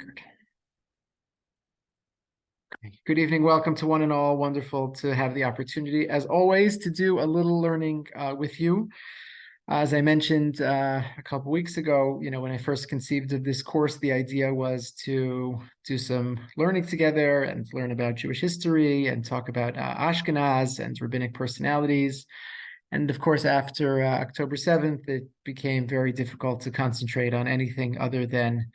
Good. Good evening. Welcome to one and all. Wonderful to have the opportunity, as always, to do a little learning with you. As I mentioned a couple weeks ago, when I first conceived of this course, the idea was to do some learning together and learn about Jewish history and talk about Ashkenaz and rabbinic personalities. And of course, after October 7th, it became very difficult to concentrate on anything other than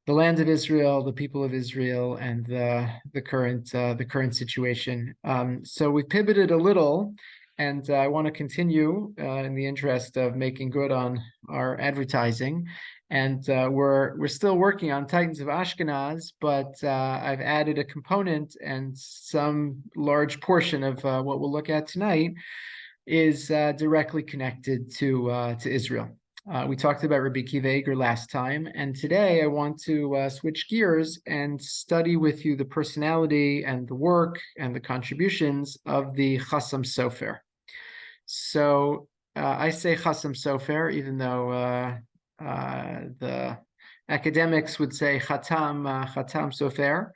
the land of Israel, the people of Israel, and the current situation. So we pivoted a little, and I want to continue in the interest of making good on our advertising. And we're still working on Titans of Ashkenaz, but I've added a component, and some large portion of what we'll look at tonight is directly connected to Israel. We talked about Rabbi Akiva Eiger last time, and today I want to switch gears and study with you the personality and the work and the contributions of the Chassam Sofer. So I say Chassam Sofer, even though the academics would say Chatam Sofer,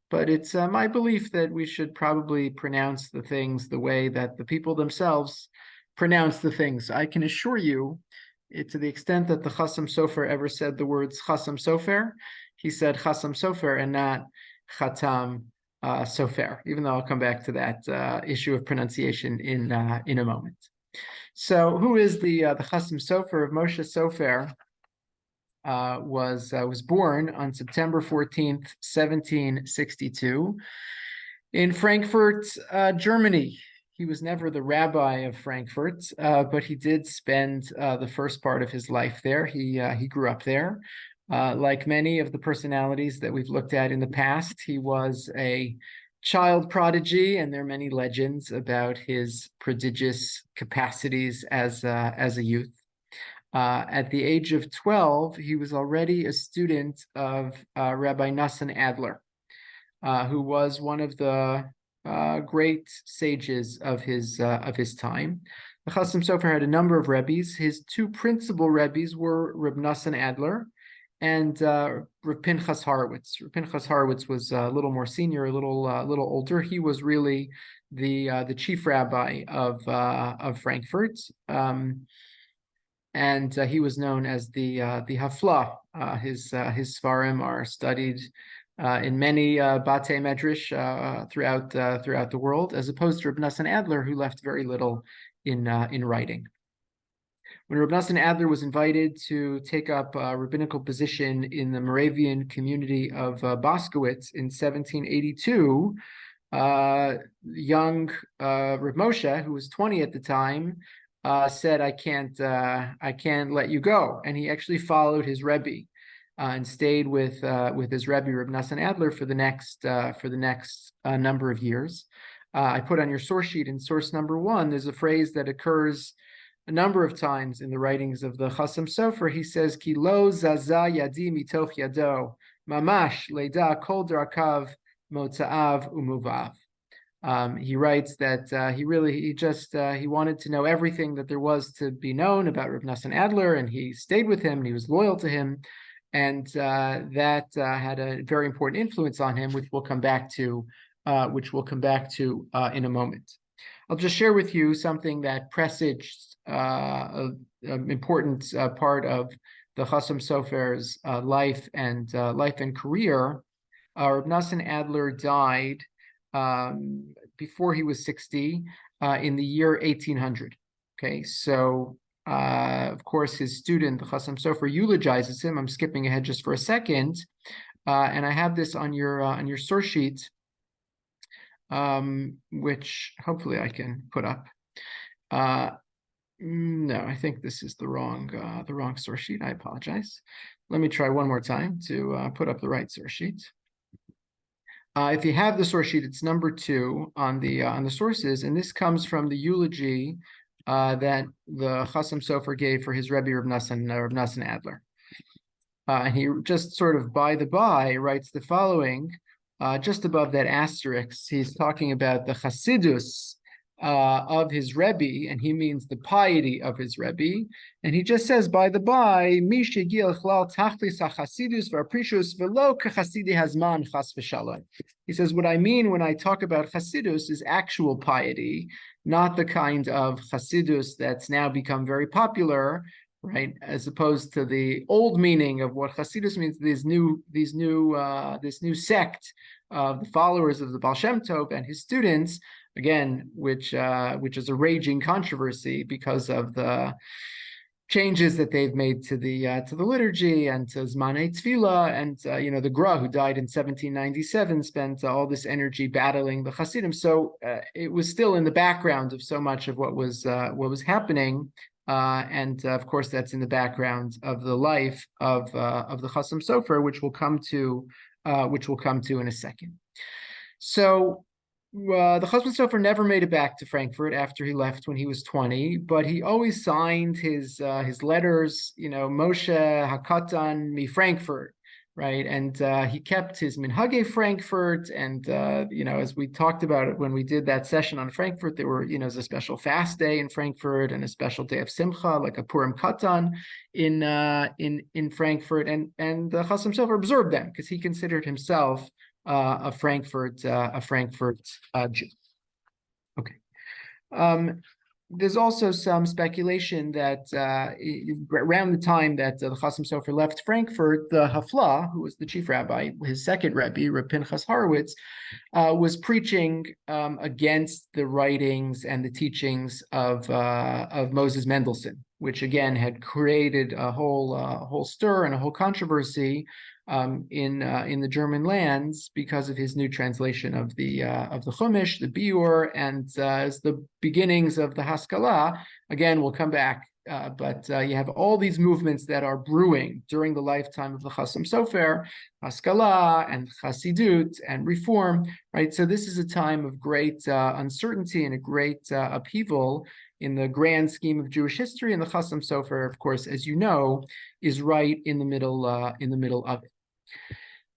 but it's my belief that we should probably pronounce the things the way that the people themselves pronounce the things. I can assure you, to the extent that the Chassam Sofer ever said the words Chassam Sofer, he said Chassam Sofer and not Chatam Sofer, even though I'll come back to that issue of pronunciation in a moment. So who is the Chassam Sofer of Moshe Sofer? Was born on September 14th, 1762 in Frankfurt, Germany. He was never the rabbi of Frankfurt, but he did spend the first part of his life there. He grew up there. Like many of the personalities that we've looked at in the past, he was a child prodigy, and there are many legends about his prodigious capacities as a youth. At the age of 12, he was already a student of Rabbi Nassan Adler, who was one of the great sages of his time. The Chassam Sofer had a number of rebbes. His two principal rebbes were Reb Nassan Adler and Reb Pinchas Horowitz. Reb Pinchas Horowitz was a little more senior, a little older. He was really the chief rabbi of Frankfurt. And he was known as the Hafla. His Svarim are studied in many Batei Medrash throughout the world, as opposed to Reb Nassan Adler, who left very little in writing. When Reb Nassan Adler was invited to take up a rabbinical position in the Moravian community of Boskowitz in 1782, young Reb Moshe, who was 20 at the time, said, I can't let you go. And he actually followed his Rebbe and stayed with his Rebbe, Reb Nassan Adler, for the next number of years. I put on your source sheet in source number 1, there's a phrase that occurs a number of times in the writings of the Chassam Sofer. He says, Ki lo zaza yadi mitoch yado, mamash leida kol drakav motzaav umuvav. He writes that he wanted to know everything that there was to be known about Reb Nassan Adler, and he stayed with him and he was loyal to him, and that had a very important influence on him, which we'll come back to in a moment. I'll just share with you something that presaged an important part of the Chassam Sofer's life and career. Reb Nassan Adler died before he was 60 in the year 1800. Okay, so of course his student, the Chassam Sofer, eulogizes him. I'm skipping ahead just for a second, and I have this on your source sheet, which hopefully I can put up. No, I think this is the wrong source sheet. I apologize. Let me try one more time to put up the right source sheet. If you have the source sheet, it's number 2 on the sources, and this comes from the eulogy that the Chassam Sofer gave for his Rebbe Reb Nassan Adler. And he just sort of by the by writes the following, just above that asterisk. He's talking about the Chassidus of his Rebbe, and he means the piety of his Rebbe. And he just says, by the by, Mi shegil chlal tachlis hachasidus v'aprishus v'lo kachasidi hazman chas v'shalom. He says, what I mean when I talk about chasidus is actual piety, not the kind of chasidus that's now become very popular, right? As opposed to the old meaning of what chasidus means, this new sect of the followers of the Baal Shem Tov and his students, again, which is a raging controversy because of the changes that they've made to the liturgy and to Zmanei Tefillah, and the Gra, who died in 1797, spent all this energy battling the Hasidim. So it was still in the background of so much of what was happening, and of course that's in the background of the life of the Chasam Sofer, which we'll come to in a second. So the Chasam Sofer never made it back to Frankfurt after he left when he was 20, but he always signed his letters, Moshe Hakatan mi Frankfurt, right? And he kept his Minhage Frankfurt, and as we talked about it when we did that session on Frankfurt, there were there's a special fast day in Frankfurt and a special day of Simcha, like a Purim Katan in Frankfurt, and the Chasam Sofer observed them because he considered himself a Frankfurt Jew. Okay. There's also some speculation that around the time that the Chasam Sofer left Frankfurt, the Hafla, who was the chief rabbi, his second Rebbe, Reb Pinchas Horowitz, was preaching against the writings and the teachings of Moses Mendelssohn, which again had created a whole stir and a whole controversy in the German lands because of his new translation of the Chumash, the Biur, and as the beginnings of the Haskalah. Again, we'll come back, but you have all these movements that are brewing during the lifetime of the Chasam Sofer, Haskalah and Chasidut and Reform, right? So this is a time of great uncertainty and a great upheaval in the grand scheme of Jewish history, and the Chasam Sofer, of course, as you know, is right in the middle of it.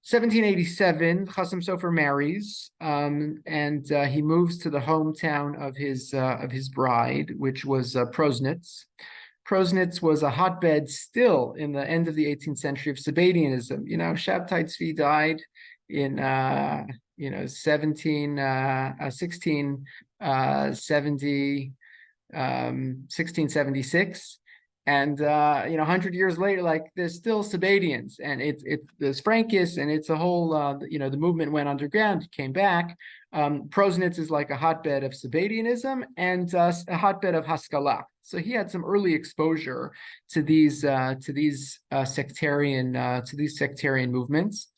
1787, Chasam Sofer marries, and he moves to the hometown of his bride, which was Proznitz. Proznitz was a hotbed still in the end of the 18th century of Sabbateanism. Shabtai Tzvi died in 1676. And 100 years later, there's still Sabbatians, and there's Frankists, and it's a whole the movement went underground, came back. Proznitz is like a hotbed of Sabbatianism and a hotbed of Haskalah. So he had some early exposure to these sectarian movements.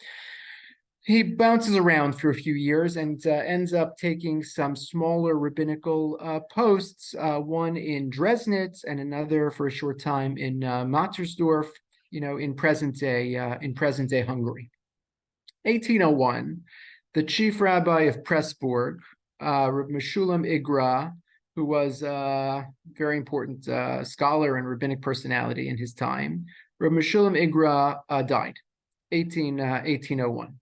He bounces around for a few years and ends up taking some smaller rabbinical posts, one in Dresnitz and another for a short time in Mattersdorf, in present day Hungary. 1801, the chief rabbi of Pressburg, Reb Meshulam Igra, who was a very important scholar and rabbinic personality in his time, Reb Meshulam Igra died, 1801.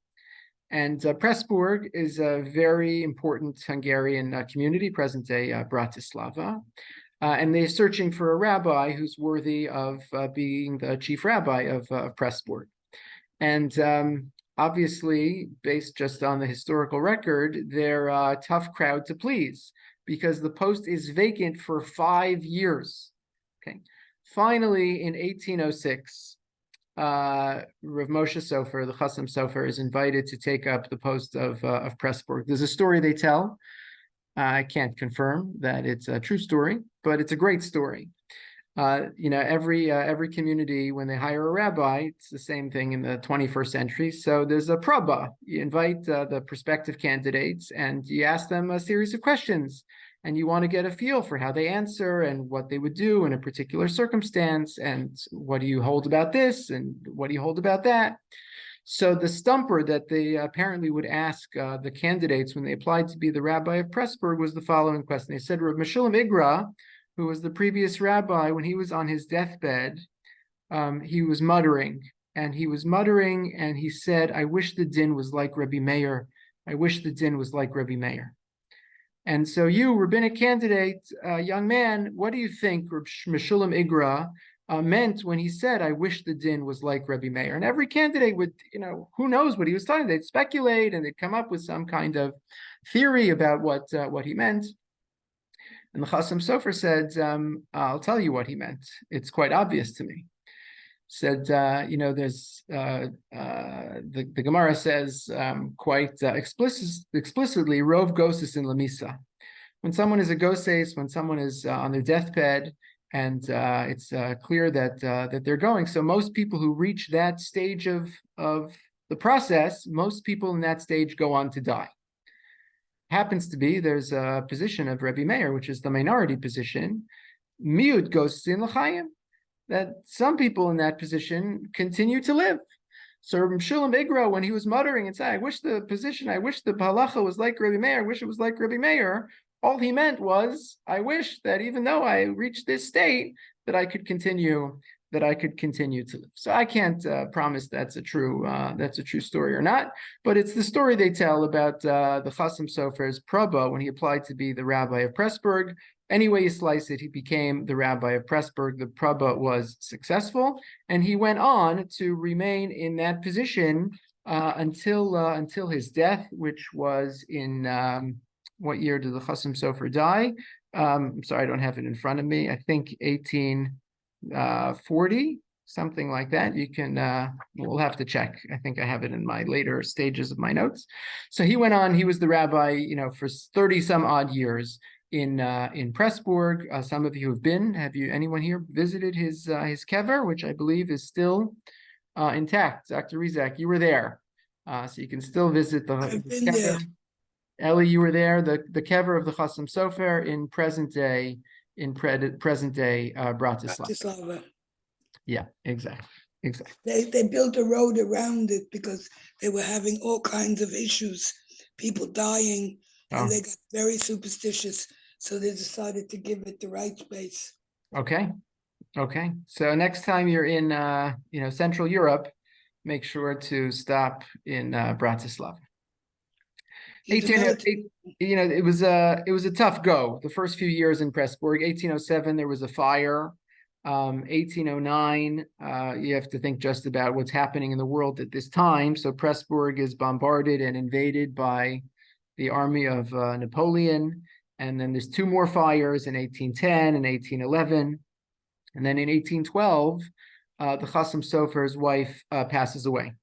And Pressburg is a very important Hungarian community, present-day Bratislava. And they're searching for a rabbi who's worthy of being the chief rabbi of Pressburg. And obviously, based just on the historical record, they're a tough crowd to please because the post is vacant for 5 years. Okay. Finally, in 1806, Rav Moshe Sofer, the Chasam Sofer, is invited to take up the post of Pressburg. There's a story they tell. I can't confirm that it's a true story, but it's a great story. Every community, when they hire a rabbi, it's the same thing in the 21st century. So there's a praba. You invite the prospective candidates and you ask them a series of questions. And you want to get a feel for how they answer and what they would do in a particular circumstance, and what do you hold about this, and what do you hold about that? So the stumper that they apparently would ask the candidates when they applied to be the rabbi of Pressburg was the following question. They said, Reb Meshulam Igra, who was the previous rabbi, when he was on his deathbed, he was muttering, and he said, I wish the din was like Rebbe Meir. I wish the din was like Rebbe Meir. And so you, rabbinic candidate, young man, what do you think Reb Meshulam Igra meant when he said, I wish the din was like Rabbi Meir? And every candidate would, who knows what he was talking. They'd speculate and they'd come up with some kind of theory about what he meant. And the Chasam Sofer said, I'll tell you what he meant. It's quite obvious to me. Said, there's the Gemara says quite explicitly, Rov Gosis in Lamisa. When someone is a Goses, when someone is on their deathbed, and it's clear that they're going. So most people who reach that stage of the process, most people in that stage go on to die. Happens to be there's a position of Rabbi Meir, which is the minority position, Miut Gosis in L'chaim, that some people in that position continue to live. So Rabbi Meshulam Igra, when he was muttering and saying, I wish the halacha was like Rabbi Meir, I wish it was like Rabbi Meir, all he meant was, I wish that even though I reached this state, that I could continue to live. So I can't promise that's a true story or not, but it's the story they tell about the Chasam Sofer's Prabba when he applied to be the rabbi of Pressburg. Any way you slice it, he became the rabbi of Pressburg. The Prabba was successful, and he went on to remain in that position until his death, which was in what year did the Chasam Sofer die? I'm sorry, I don't have it in front of me. I think 1840, something like that. You can, we'll have to check. I think I have it in my later stages of my notes. So he went on. He was the rabbi, for 30 some odd years in Pressburg. Some of you have been. Anyone here visited his kever, which I believe is still intact? Dr. Rizak, you were there, so you can still visit the kever. There. Ellie, you were there. The kever of the Chasam Sofer in present day Bratislava. Yeah, exactly. They built a road around it because they were having all kinds of issues, people dying, and they got very superstitious. So they decided to give it the right space. Okay. So next time you're in, Central Europe, make sure to stop in Bratislava. It was a tough go. The first few years in Pressburg. 1807, there was a fire. 1809, you have to think just about what's happening in the world at this time. So Pressburg is bombarded and invaded by the army of Napoleon. And then there's two more fires in 1810 and 1811. And then in 1812, the Chasam Sofer's wife passes away,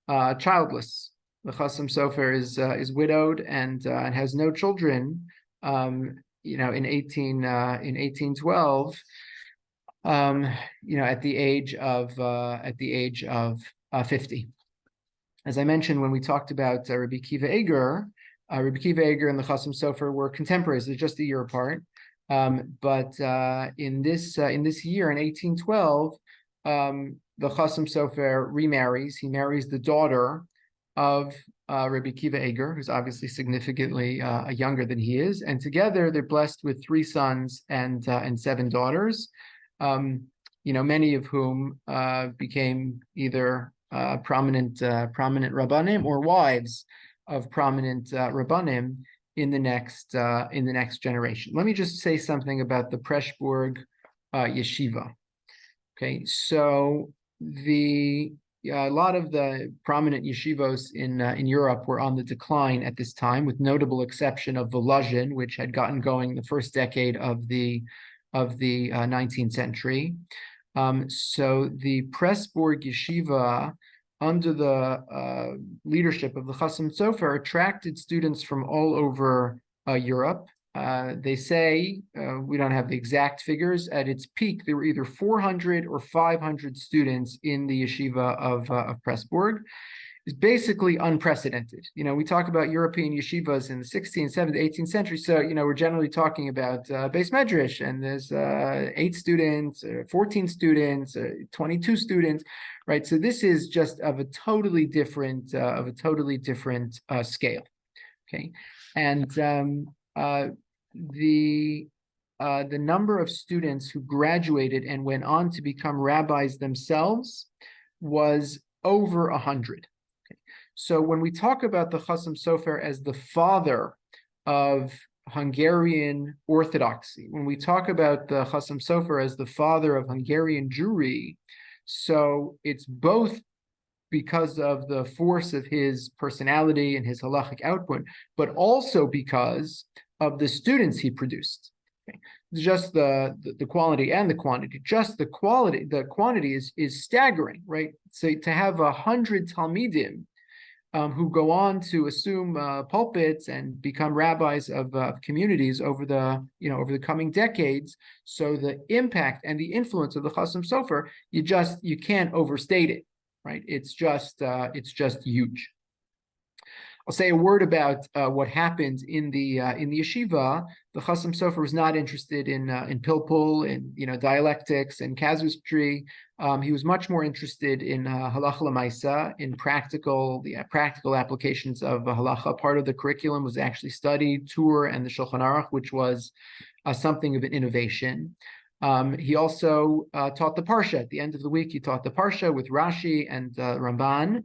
childless. The Chasam Sofer is widowed and has no children. In 1812, at the age of 50. As I mentioned when we talked about Rabbi Kiva Eger, and the Chasam Sofer were contemporaries. They're just a year apart. But in this year, in 1812, the Chasam Sofer remarries. He marries the daughter of Rabbi Kiva Eger, who's obviously significantly younger than he is, and together they're blessed with 3 sons and 7 daughters. Many of whom became either prominent rabbanim or wives of prominent rabbanim in the next generation. Let me just say something about the Pressburg yeshiva. Okay, so a lot of the prominent yeshivos in Europe were on the decline at this time, with notable exception of Volozhin, which had gotten going the first decade of the 19th century. So the Pressburg yeshiva, under the leadership of the Chasam Sofer, attracted students from all over Europe. They say, we don't have the exact figures, at its peak, there were either 400 or 500 students in the yeshiva of Pressburg. It's basically unprecedented. We talk about European yeshivas in the 16th, 17th, 18th century. So, we're generally talking about Beis Medrash, and there's 8 students, 14 students, 22 students, right? So this is just of a totally different scale. Okay, and the number of students who graduated and went on to become rabbis themselves was over 100. So when we talk about the Chasam Sofer as the father of Hungarian Orthodoxy. When we talk about the Chassam Sofer as the father of Hungarian Jewry, so it's both because of the force of his personality and his halachic output, but also because of the students he produced. Okay. Just the quality and the quantity. Just the quantity is staggering, right? So to have 100 talmidim who go on to assume pulpits and become rabbis of communities over the coming decades. So the impact and the influence of the Chassam Sofer, you can't overstate it, right? It's just huge. I'll say a word about what happened in the yeshiva. The Chassam Sofer was not interested in pilpul, in dialectics and casuistry. He was much more interested in halacha l'maisa, in practical applications of halacha. Part of the curriculum was actually studied Tur and the Shulchan Aruch, which was something of an innovation. He also taught the Parsha. At the end of the week, he taught the Parsha with Rashi and Ramban.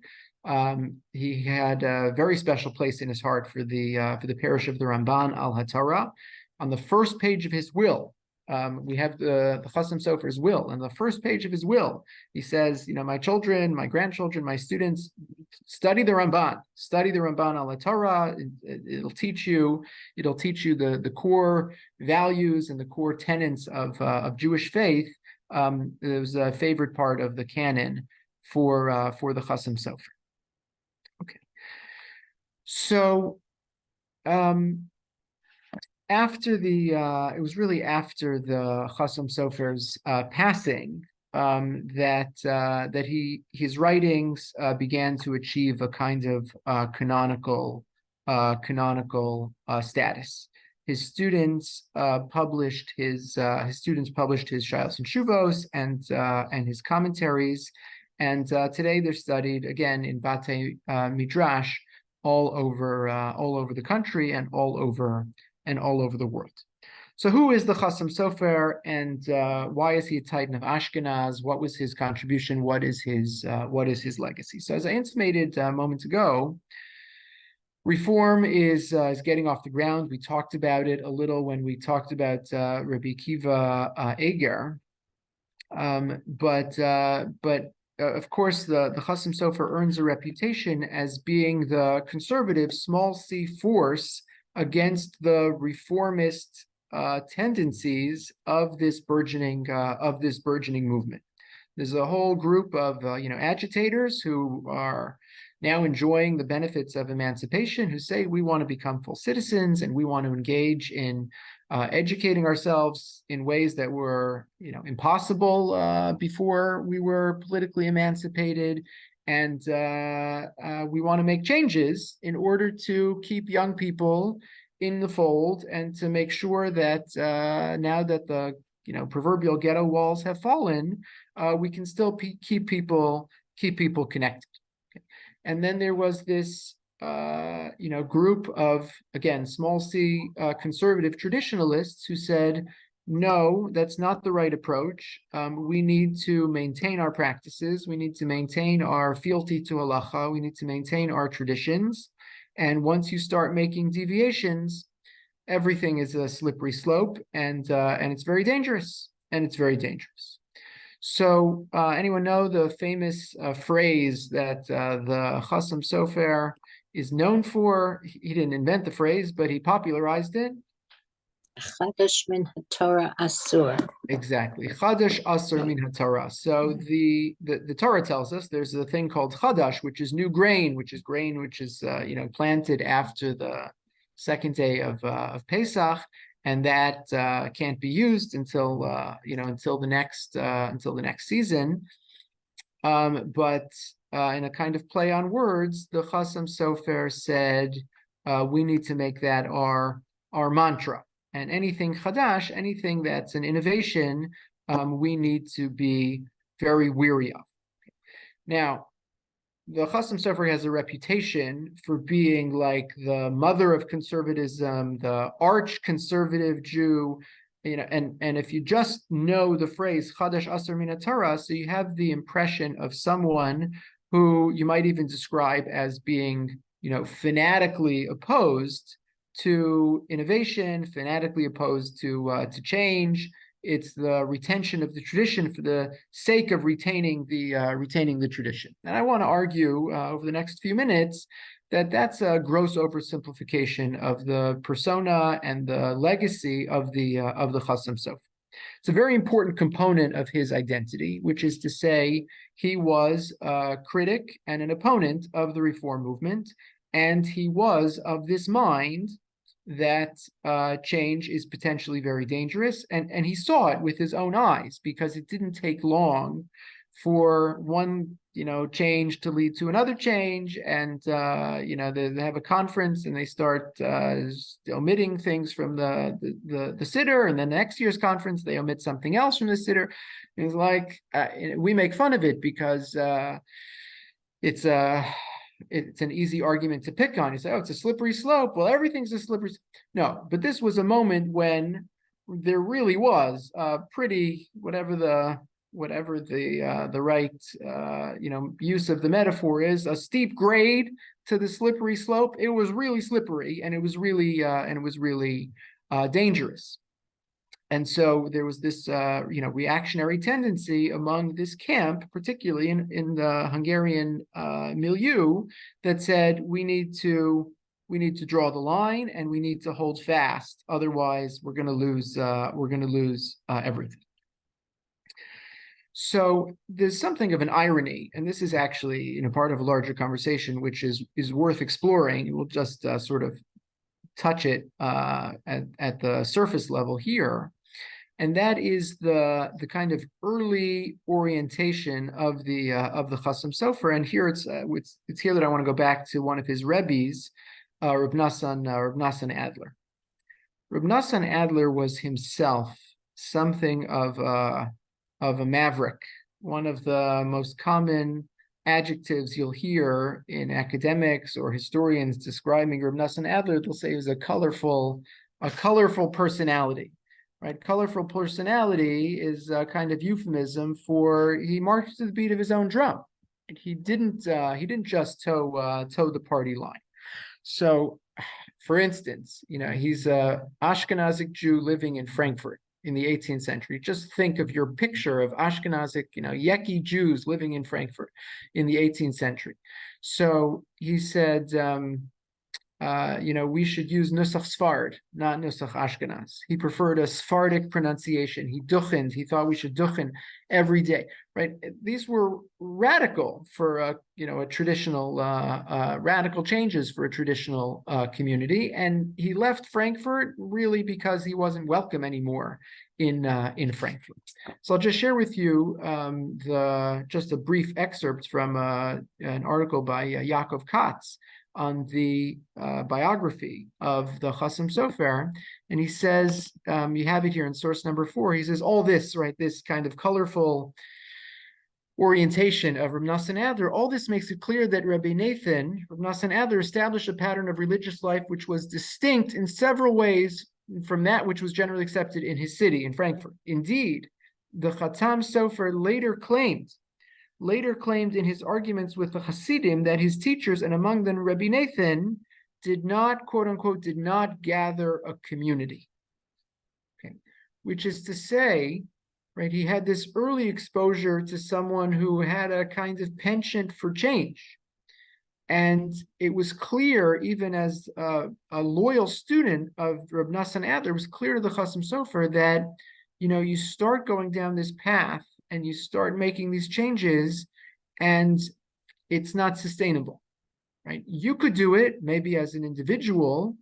He had a very special place in his heart for the parish of the Ramban al HaTorah. On the first page of his will, we have the Chassam Sofer's will. On the first page of his will, he says, my children, my grandchildren, my students, study the Ramban al HaTorah. It'll teach you the core values and the core tenets of Jewish faith. It was a favorite part of the canon for the Chassam Sofer. Okay, so after it was really after the Chassam Sofer's passing that his writings began to achieve a kind of canonical status. His students published his Shilas and Shuvos and his commentaries. And today they're studied again in Batei Midrash all over the country and all over the world. So who is the Chassam Sofer, and why is he a titan of Ashkenaz? What was his contribution? What is his legacy? So as I intimated moments ago, reform is getting off the ground. We talked about it a little when we talked about Rabbi Kiva Eger, but of course, the Chassam Sofer earns a reputation as being the conservative small c force against the reformist tendencies of this burgeoning movement. There's a whole group of agitators who are now enjoying the benefits of emancipation, who say we want to become full citizens and we want to engage in educating ourselves in ways that were impossible before we were politically emancipated, and we want to make changes in order to keep young people in the fold and to make sure that now that the proverbial ghetto walls have fallen, we can still keep people connected. Okay. And then there was this group of, again, small c conservative traditionalists who said, no, that's not the right approach. We need to maintain our practices. We need to maintain our fealty to halacha. We need to maintain our traditions. And once you start making deviations, everything is a slippery slope, and it's very dangerous. So anyone know the famous phrase that the Chassam Sofer is known for? He didn't invent the phrase, but he popularized it. Chadash min haTorah asur. Exactly, Chadash asur min haTorah. So the Torah tells us there's a thing called Chadash, which is new grain, which is planted after the second day of Pesach, and that can't be used until the next season. But in a kind of play on words, the Chassam Sofer said we need to make that our mantra. And anything chadash, anything that's an innovation, we need to be very weary of. Now, the Chassam Sofer has a reputation for being like the mother of conservatism, the arch conservative Jew, and if you just know the phrase Chadash Asur Min HaTorah, so you have the impression of someone who you might even describe as being, fanatically opposed to innovation, fanatically opposed to change. It's the retention of the tradition for the sake of retaining the tradition. And I want to argue over the next few minutes that that's a gross oversimplification of the persona and the legacy of the Chasam Sofer. It's a very important component of his identity, which is to say he was a critic and an opponent of the reform movement, and he was of this mind that change is potentially very dangerous, and he saw it with his own eyes, because it didn't take long for one change to lead to another change, and they have a conference and they start omitting things from the siddur, and then the next year's conference they omit something else from the siddur. It's like we make fun of it because it's an easy argument to pick on. You say, oh, it's a slippery slope. Well, everything's a slippery slope. No, but this was a moment when there really was pretty, whatever the right use of the metaphor is, a steep grade to the slippery slope. It was really slippery, and it was really dangerous. And so there was this reactionary tendency among this camp, particularly in the Hungarian milieu, that said we need to draw the line and we need to hold fast. Otherwise, we're going to lose everything. So there's something of an irony, and this is actually part of a larger conversation, which is worth exploring. We'll just sort of touch it at the surface level here, and that is the kind of early orientation of the Chasam Sofer. And here it's here that I want to go back to one of his Rebbes, Reb Nassan Adler. Reb Nassan Adler was himself something of a maverick. One of the most common adjectives you'll hear in academics or historians describing Reb Nassan Adler, they'll say he was a colorful personality, right? Colorful personality is a kind of euphemism for he marched to the beat of his own drum. He didn't just toe the party line. So, for instance, he's a Ashkenazic Jew living in Frankfurt in the 18th century. Just think of your picture of Ashkenazic, Yeki Jews living in Frankfurt in the 18th century. So he said, we should use Nusach Sfard, not Nusach Ashkenaz. He preferred a Sephardic pronunciation. He thought we should duchen every day, right? These were radical for a traditional, radical changes for a traditional community. And he left Frankfurt really because he wasn't welcome anymore in Frankfurt. So I'll just share with you just a brief excerpt from an article by Yaakov Katz on the biography of the Chasam Sofer, and he says, you have it here in source number 4, he says, all this, right, this kind of colorful orientation of Reb Nassan Adler, all this makes it clear that Reb Nassan Adler established a pattern of religious life which was distinct in several ways from that which was generally accepted in his city, in Frankfurt. Indeed, the Chasam Sofer later claimed in his arguments with the Hasidim that his teachers, and among them Rabbi Nathan, did not, quote unquote, did not gather a community. Okay, which is to say, right, he had this early exposure to someone who had a kind of penchant for change. And it was clear, even as a loyal student of Reb Nassan Adler, it was clear to the Chasam Sofer that, you start going down this path and you start making these changes, and it's not sustainable, right? You could do it maybe as an individual,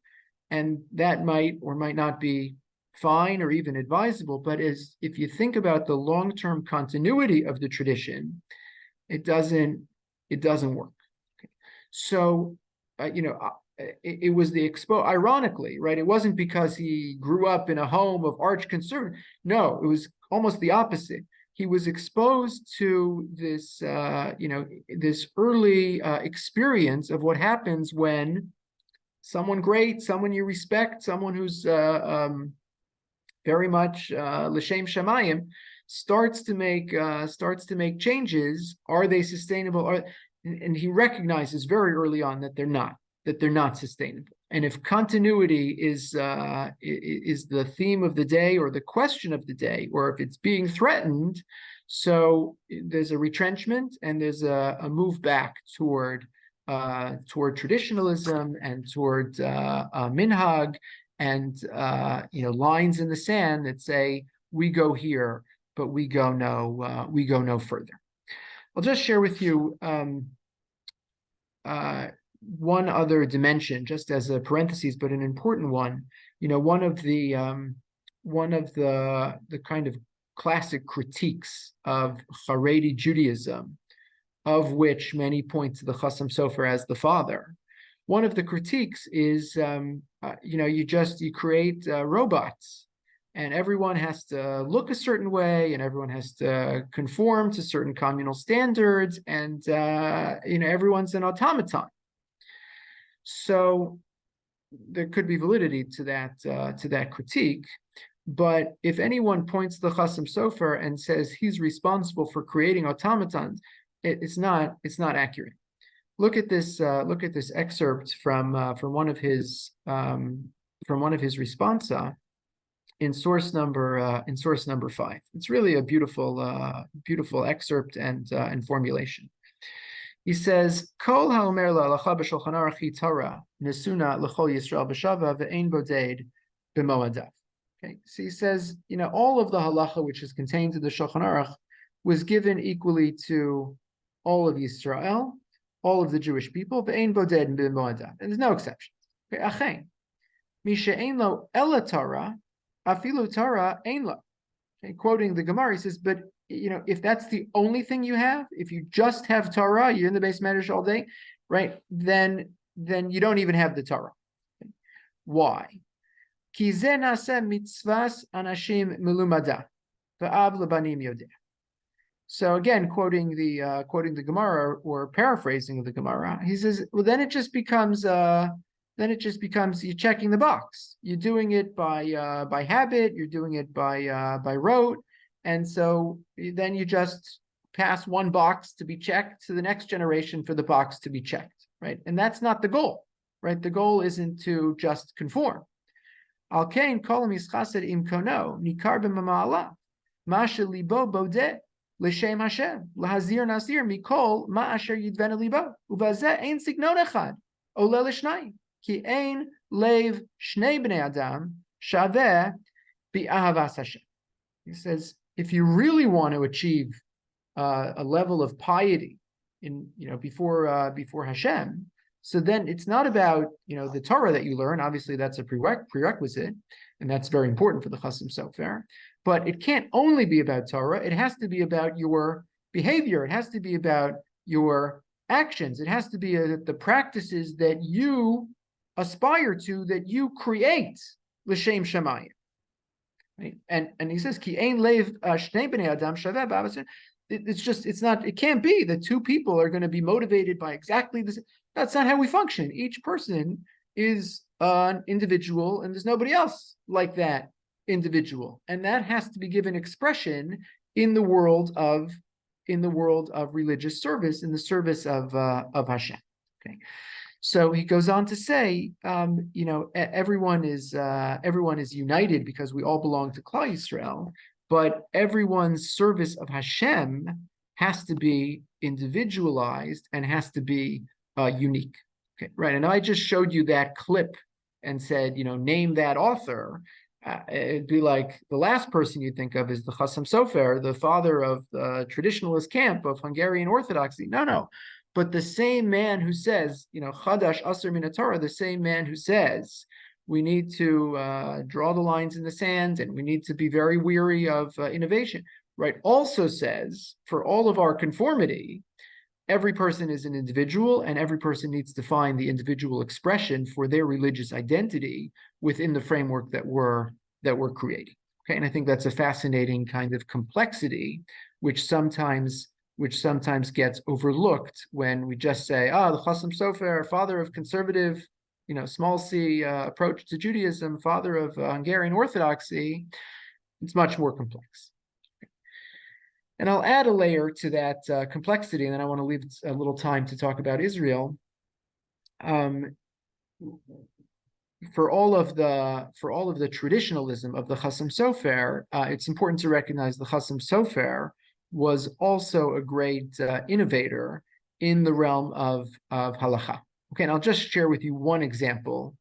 and that might or might not be fine or even advisable, but if you think about the long-term continuity of the tradition, it doesn't work. Okay. So, it was the ironically, right? It wasn't because he grew up in a home of arch conservative. No, it was almost the opposite. He was exposed to this, this early experience of what happens when someone great, someone you respect, someone who's very much l'shem shamayim, starts to make changes. Are they sustainable? And he recognizes very early on that they're not. that they're not sustainable. And if continuity is the theme of the day or the question of the day, or if it's being threatened, so there's a retrenchment and there's a move back toward traditionalism and toward minhag and lines in the sand that say we go here, but we go no further. I'll just share with you one other dimension, just as a parenthesis, but an important one. One of the kind of classic critiques of Haredi Judaism, of which many point to the Chasam Sofer as the father. One of the critiques is, you create robots, and everyone has to look a certain way, and everyone has to conform to certain communal standards, and everyone's an automaton. So there could be validity to that critique, but if anyone points to the Chasam Sofer and says he's responsible for creating automatons, it's not accurate. Look at this excerpt from one of his responsa in source number 5. It's really a beautiful excerpt and formulation. He says, Kol ha'omer la'alacha b'shulchan aruch hi Torah nesuna l'chol Yisrael b'shava ve'ein boded b'moadav. Okay, so he says, all of the halacha which is contained in the Shulchan Aruch was given equally to all of Yisrael, all of the Jewish people, ve'ein boded b'moadav, and there's no exceptions. Okay, achein, mi she'ein lo ela Torah, afilu Torah ein lo. Okay, quoting the Gemara, he says, but if that's the only thing you have, if you just have Torah, you're in the base medrash all day, right? Then you don't even have the Torah. Okay. Why? Ki ze naseh mitzvas anashim melumada va'av lebanim yodeh. So again, quoting the Gemara or paraphrasing of the Gemara, he says, well, then it just becomes you're checking the box. You're doing it by habit. You're doing it by rote. And so then you just pass one box to be checked to the next generation for the box to be checked, right? And that's not the goal, right? The goal isn't to just conform. Al kain kol mischased im kono nikar b'mama'ala ma'asher libo bodeh l'shem Hashem lahazir nasir mikol ma'asher yidvena libo uvazeh ein signon echad ole l'shnayim ki ein lev shnei bnei adam shaveh bi'ahavas Hashem. He says, if you really want to achieve a level of piety before Hashem, so then it's not about the Torah that you learn. Obviously, that's a prerequisite, and that's very important for the Chasam Sofer. But it can't only be about Torah. It has to be about your behavior. It has to be about your actions. It has to be the practices that you aspire to, that you create l'shem shamayim. Right? And he says, Ki ein lev shnei bnei adam shaveh b'avas. It can't be that two people are going to be motivated by exactly this. That's not how we function. Each person is an individual, and there's nobody else like that individual. And that has to be given expression in the world of religious service, in the service of Hashem. Okay. So he goes on to say, everyone is united because we all belong to Klal Yisrael, but everyone's service of Hashem has to be individualized and has to be unique. Okay, right? And I just showed you that clip and said, name that author. It'd be like the last person you think of is the Chasam Sofer, the father of the traditionalist camp of Hungarian Orthodoxy. No. But the same man who says, Chadash Aser Min Torah, the same man who says we need to draw the lines in the sand and we need to be very weary of innovation, right? Also says, for all of our conformity, every person is an individual and every person needs to find the individual expression for their religious identity within the framework that we're creating. Okay, and I think that's a fascinating kind of complexity, which sometimes gets overlooked when we just say, the Chasam Sofer, father of conservative, small c approach to Judaism, father of Hungarian Orthodoxy. It's much more complex. And I'll add a layer to that complexity, and then I want to leave a little time to talk about Israel. for all of the traditionalism of the Chasam Sofer, it's important to recognize the Chasam Sofer was also a great innovator in the realm of halacha. Okay, and I'll just share with you one example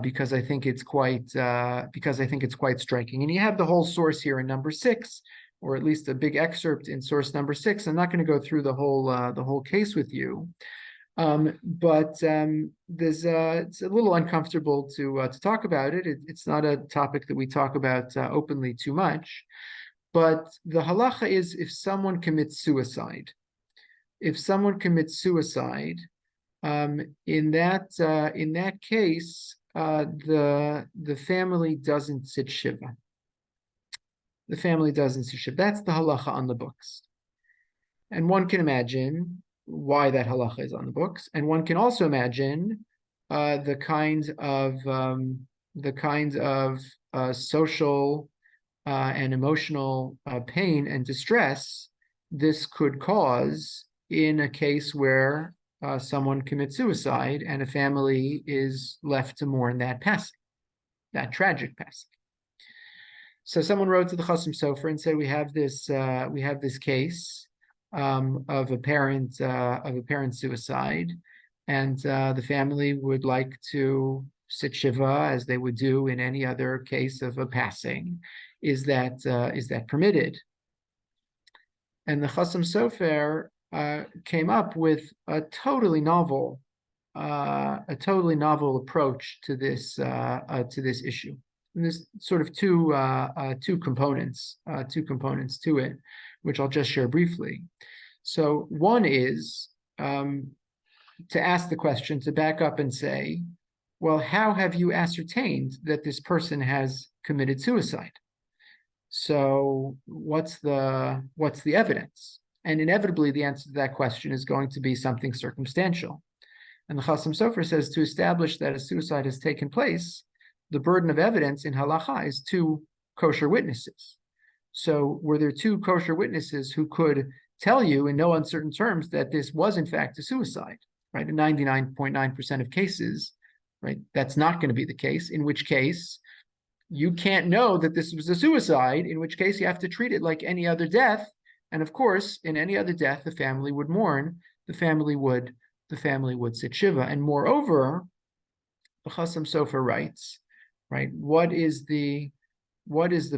because I think it's quite striking. And you have the whole source here in number 6, or at least a big excerpt in source number 6. I'm not going to go through the whole case with you. But it's a little uncomfortable to talk about it. It's not a topic that we talk about openly too much. But the halacha is if someone commits suicide. If someone commits suicide, in that case, the family doesn't sit shiva. The family doesn't sit shiva. That's the halacha on the books, and one can imagine why that halacha is on the books, and one can also imagine the kind of social and emotional pain and distress this could cause in a case where someone commits suicide and a family is left to mourn that passing, that tragic passing. So someone wrote to the Chasam Sofer and said, we have this case of a parent suicide, and the family would like to sit shiva as they would do in any other case of a passing. Is that permitted? And the Chasam Sofer came up with a totally novel approach to this issue. And there's sort of two components to it, which I'll just share briefly. So one is to ask the question, to back up and say, well, how have you ascertained that this person has committed suicide? So what's the evidence? And inevitably, the answer to that question is going to be something circumstantial. And the Chasam Sofer says to establish that a suicide has taken place, the burden of evidence in halacha is 2 kosher witnesses. So were there 2 kosher witnesses who could tell you in no uncertain terms that this was in fact a suicide, right? In 99.9% of cases, right, that's not going to be the case, in which case you can't know that this was a suicide, in which case you have to treat it like any other death. And of course, in any other death, the family would mourn, the family would sit shiva. And moreover, the Chasam Sofer writes, right, what is the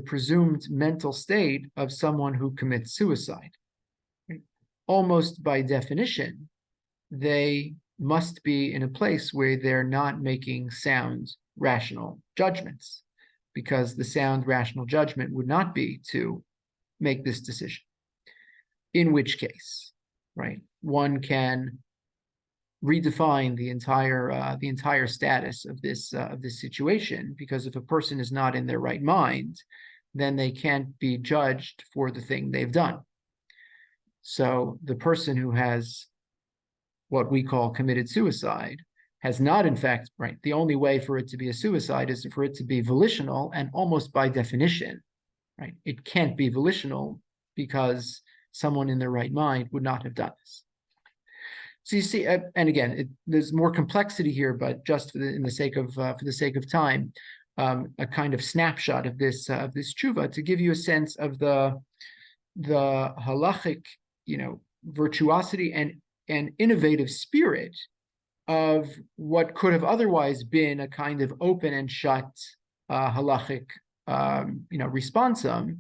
presumed mental state of someone who commits suicide? Right? Almost by definition, they must be in a place where they're not making sound, rational judgments, because the sound, rational judgment would not be to make this decision. In which case, right, one can redefine the entire status of this situation, because if a person is not in their right mind, then they can't be judged for the thing they've done. So the person who has what we call committed suicide has not, in fact, right, the only way for it to be a suicide is for it to be volitional, and almost by definition, right, it can't be volitional because someone in their right mind would not have done this. So you see, and again, there's more complexity here, but just for the sake of time, a kind of snapshot of this tshuva to give you a sense of the halachic, virtuosity and innovative spirit of what could have otherwise been a kind of open and shut halachic, responsum,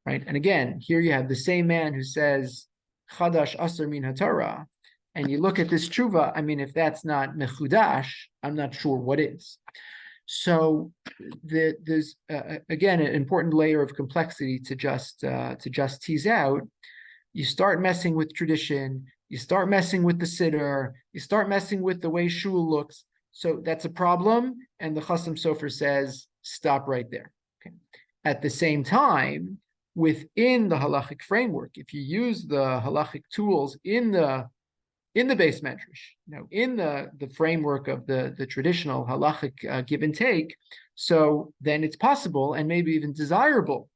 right? And again, here you have the same man who says chadash asur min haTorah. And you look at this tshuva, I mean, if that's not mechudash, I'm not sure what is. So there's, again, an important layer of complexity to just tease out. You start messing with tradition, you start messing with the siddur, you start messing with the way shul looks. So that's a problem, and the Chasam Sofer says, stop right there. Okay. At the same time, within the halachic framework, if you use the halachic tools in the base medrash, in the framework of the traditional halachic give and take, so then it's possible and maybe even desirable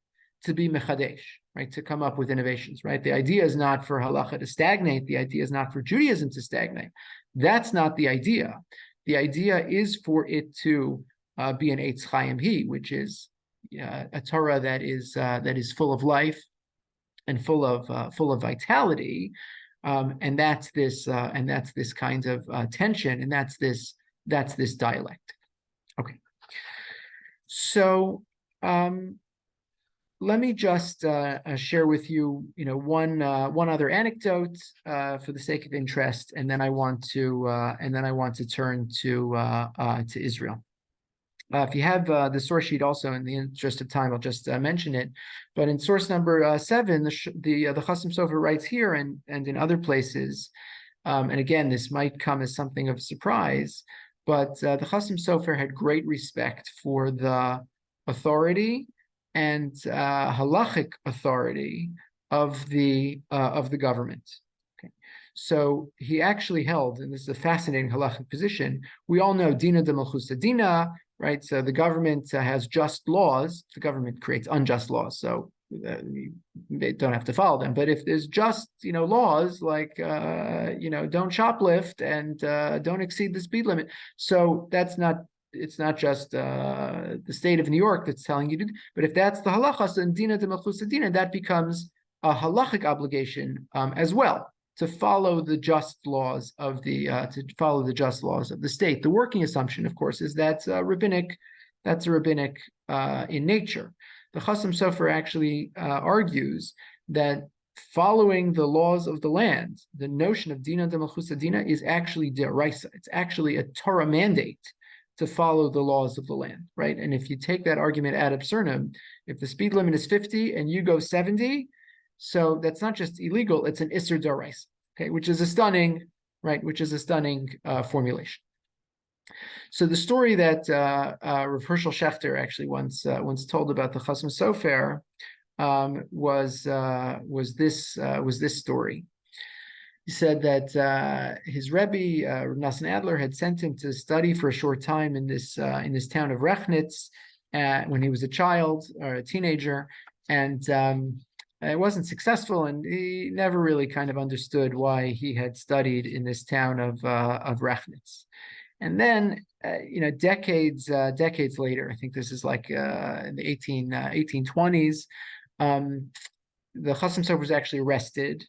to be mechadesh, right? To come up with innovations, right? The idea is not for halacha to stagnate. The idea is not for Judaism to stagnate. That's not the idea. The idea is for it to be an Eitz Chaim Hi, which is a Torah that is full of life and full of vitality, and that's this kind of tension, and that's this dialect. Okay, so let me just share with you, one other anecdote for the sake of interest, and then I want to turn to Israel. If you have the source sheet, also in the interest of time, I'll just mention it. But in source number 7, the Chasam Sofer writes here and in other places, and again, this might come as something of a surprise, but the Chasam Sofer had great respect for the authority and halachic authority of the government. Okay. So he actually held, and this is a fascinating halachic position. We all know Dina de Malchusa Dina, right? So the government has just laws. The government creates unjust laws, so they don't have to follow them. But if there's just laws like don't shoplift and don't exceed the speed limit, so it's not just the state of New York that's telling you to, but if that's the halacha, then Dina de Malchusa Dina, that becomes a halachic obligation as well, to follow the just laws of the state. The working assumption, of course, is that's rabbinic in nature. The Chasam Sofer actually argues that following the laws of the land, the notion of Dina de Malchusa Dina is actually deraisa. It's actually a Torah mandate to follow the laws of the land, right? And if you take that argument ad absurdum, if the speed limit is 50 and you go 70, so that's not just illegal, it's an Isser D'Oraisa, okay, which is a stunning formulation. So the story that Rav Hershel Schachter actually once told about the Chasam Sofer was this story. He said that his Rabbi, Rav Nassan Adler, had sent him to study for a short time in this town of Rechnitz when he was a child or a teenager, and it wasn't successful, and he never really kind of understood why he had studied in this town of Rechnitz. And then, decades later, I think this is like in the 1820s, the Chasam Sofer was actually arrested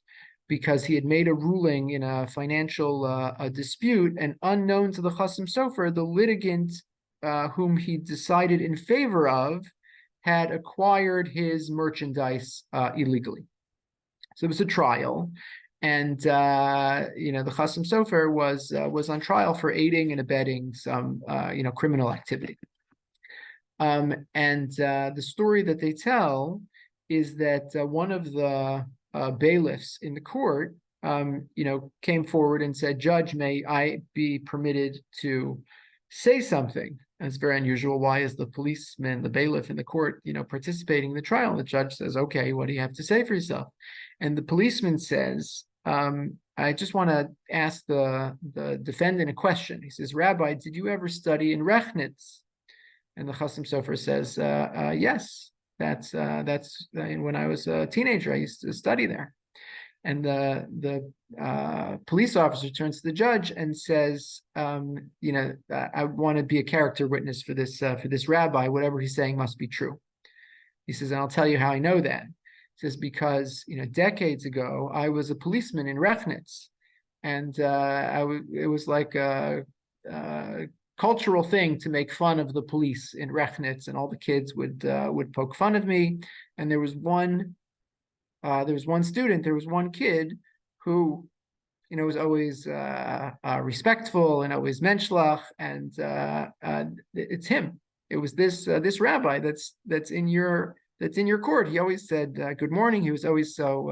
because he had made a ruling in a financial dispute, and unknown to the Chasam Sofer, the litigant whom he decided in favor of had acquired his merchandise illegally. So it was a trial, and the Chasam Sofer was on trial for aiding and abetting some criminal activity. And the story that they tell is that one of the bailiffs in the court, came forward and said, "Judge, may I be permitted to say something?" And it's very unusual. Why is the policeman, the bailiff in the court, participating in the trial? And the judge says, "Okay, what do you have to say for yourself?" And the policeman says, "I just want to ask the defendant a question." He says, "Rabbi, did you ever study in Rechnitz?" And the Chasam Sofer says, "Yes. That's when I was a teenager, I used to study there." And the police officer turns to the judge and says, "I want to be a character witness for this rabbi. Whatever he's saying must be true." He says, "And I'll tell you how I know that." He says, "Because decades ago I was a policeman in Rechnitz, and it was like a cultural thing to make fun of the police in Rechnitz, and all the kids would poke fun of me. And there was one student, there was one kid who, was always respectful and always menschlach, and it's him. It was this rabbi that's in your court. He always said good morning. He was always so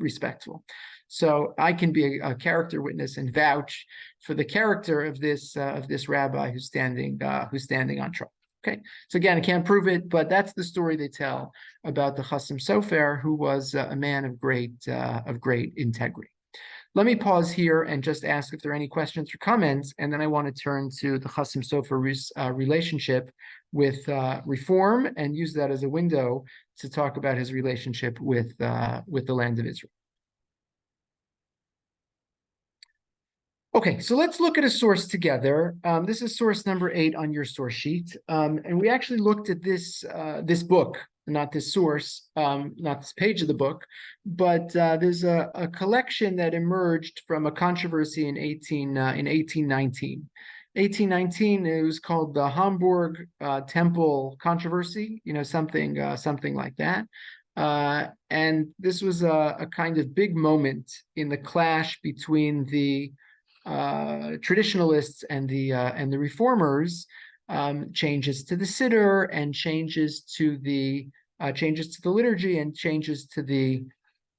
respectful." So I can be a character witness and vouch for the character of this rabbi who's standing on trial. Okay, so again, I can't prove it, but that's the story they tell about the Chasam Sofer, who was a man of great integrity. Let me pause here and just ask if there are any questions or comments, and then I want to turn to the Chasam Sofer's relationship with reform, and use that as a window to talk about his relationship with the land of Israel. Okay, so let's look at a source together. This is source number 8 on your source sheet. And we actually looked at this book, not this source, not this page of the book, but there's a collection that emerged from a controversy in 1819. 1819, it was called the Hamburg Temple Controversy, something like that. And this was a kind of big moment in the clash between the traditionalists and the reformers, changes to the siddur and changes to the liturgy and changes to the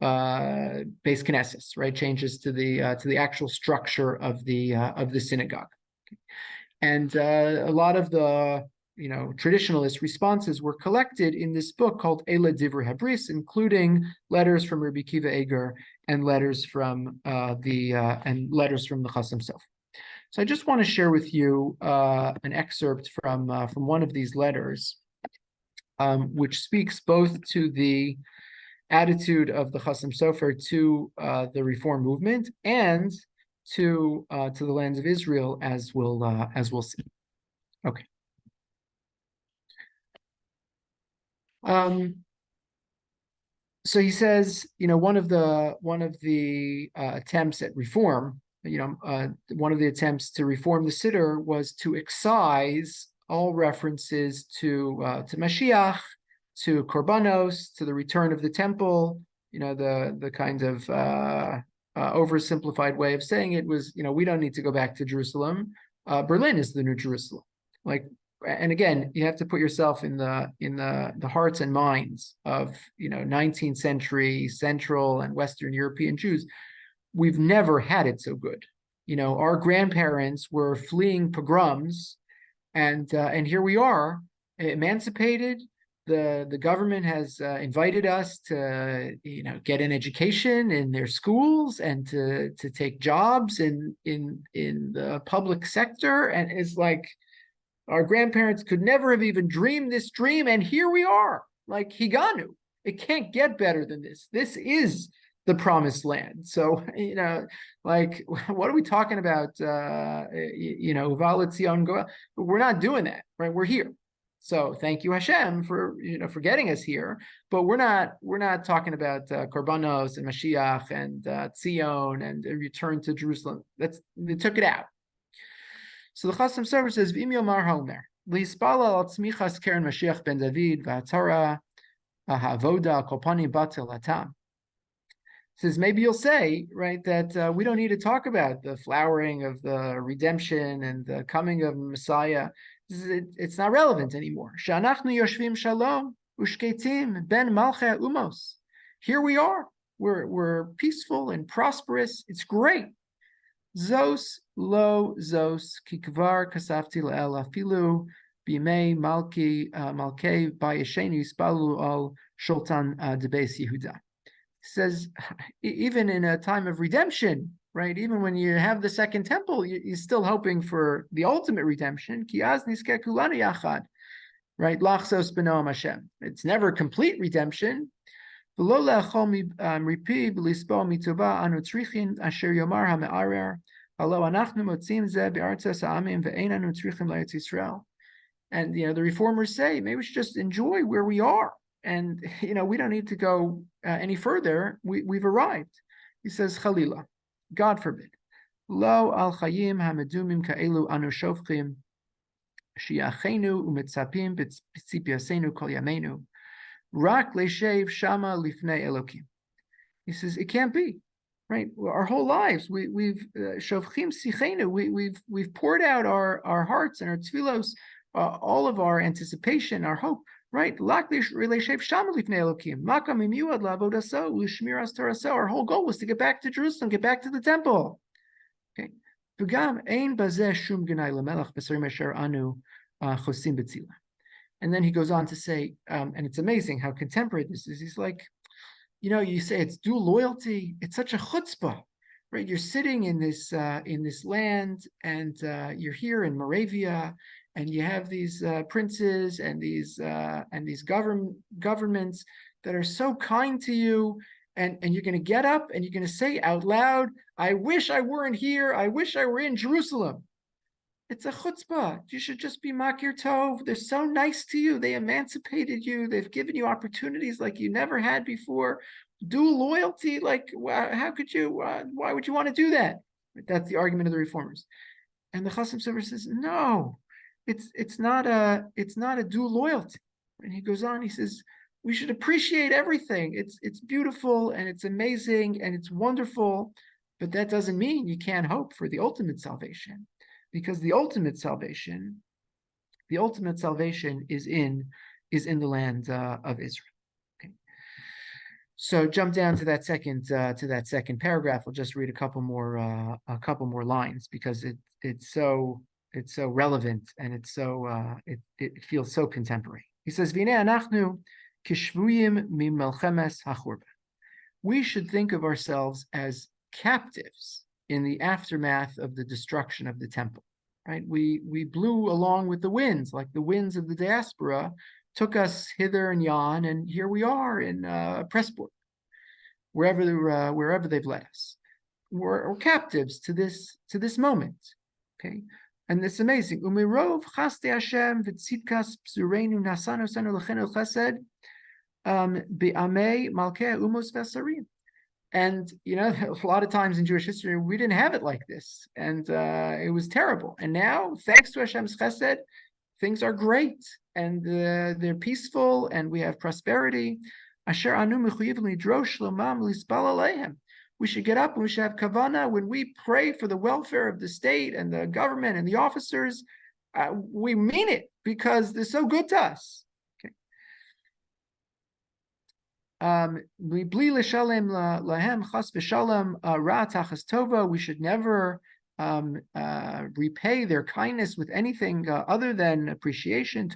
Beis Knesses, right? Changes to the actual structure of the synagogue. And a lot of the traditionalist responses were collected in this book called Eile Divrei Habris, including letters from Rabbi Kiva Eger and letters from the Chasam Sofer. So I just want to share with you an excerpt from one of these letters, which speaks both to the attitude of the Chasam Sofer to the Reform movement and to the lands of Israel, as we'll see. Okay. So he says, one of the attempts at reform, one of the attempts to reform the siddur was to excise all references to Mashiach, to Korbanos, to the return of the temple. The kind of oversimplified way of saying it was, we don't need to go back to Jerusalem. Berlin is the new Jerusalem. And again, you have to put yourself in the hearts and minds of 19th century Central and Western European Jews. We've never had it so good. Our grandparents were fleeing pogroms, and here we are, emancipated. The government has invited us to get an education in their schools and to take jobs in the public sector, and it's like, our grandparents could never have even dreamed this dream, and here we are, like Higanu. It can't get better than this. This is the promised land. So, what are we talking about? We're not doing that, right? We're here. So thank you, Hashem, for getting us here. But we're not talking about Korbanos and Mashiach and Tzion and a return to Jerusalem. They took it out. So the Chasam Sofer says, "V'im yomar haomer lihispalel al tzmichas keren Mashiach ben David v'hatzara ha'avoda kol panim batel hatam." Says, maybe you'll say, right, that we don't need to talk about the flowering of the redemption and the coming of Messiah. It's not relevant anymore. She'anachnu yoshvim shalom ushketim ben malchei umos. Here we are. We're peaceful and prosperous. It's great. Zos lo zos kikvar kasafti le'el afilu b'imei malkei ba'yeshenu yispalu al sholtan debeis Yehuda. Says, even in a time of redemption, right? Even when you have the second temple, you're still hoping for the ultimate redemption. Ki az niskeh kulanu yachad, right? Lachsos b'noam Hashem. It's never complete redemption. V'lo le'achol mipi b'lispo mitova anu tzrichin asher yomar ha'me'arer alo anachnu motzim zeh be'artzas ha'amim ve'ein anu tzrichim la'etz Yisrael. And the reformers say, maybe we should just enjoy where we are. And, we don't need to go any further. We've arrived. He says, Chalila, God forbid. Lo al chayim hamedumim ka'elu anu shofchim shiachenu umetzapim b'tzipiasenu kol yameinu rak le'shev shama lifnei Elokim. He says, it can't be, right? Our whole lives, we've shofchim sichenu, we've poured out our hearts and our tefillos, all of our anticipation, our hope. Right, our whole goal was to get back to Jerusalem, get back to the temple. Okay, and then he goes on to say, and it's amazing how contemporary this is. He's like, you say it's dual loyalty. It's such a chutzpah, right? You're sitting in this land, and you're here in Moravia. And you have these princes and these governments that are so kind to you, and you're going to get up and you're going to say out loud, I wish I weren't here. I wish I were in Jerusalem. It's a chutzpah. You should just be makir tov. They're so nice to you. They emancipated you. They've given you opportunities like you never had before. Dual loyalty, like how could you? Why would you want to do that? That's the argument of the reformers. And the Chasam Sofer says, no, it's not a dual loyalty. And he goes on. He says we should appreciate everything. It's beautiful and it's amazing and it's wonderful, but that doesn't mean you can't hope for the ultimate salvation. Because the ultimate salvation is in the land of Israel. Okay. So jump down to that second paragraph. We'll just read a couple more lines because it's so relevant and it feels so contemporary. He says, "V'nei anachnu kishvuyim mimelchemes hachurban." We should think of ourselves as captives in the aftermath of the destruction of the temple, right? We blew along with the winds, like the winds of the diaspora took us hither and yon, and here we are in Pressburg, wherever they've led us. We're captives to this moment, okay? And it's amazing. Umirov chaste Hashem v'tzidkas psureinu nasanu sanu l'chenu chesed be'amei malkei umos v'asarim. And, a lot of times in Jewish history, we didn't have it like this. And it was terrible. And now, thanks to Hashem's chesed, things are great. And they're peaceful. And we have prosperity. Asher anu mechuyev lidrosh lomam lispal aleihem. We should get up and we should have kavana when we pray for the welfare of the state and the government and the officers. We mean it because they're so good to us. We should never repay their kindness with anything other than appreciation.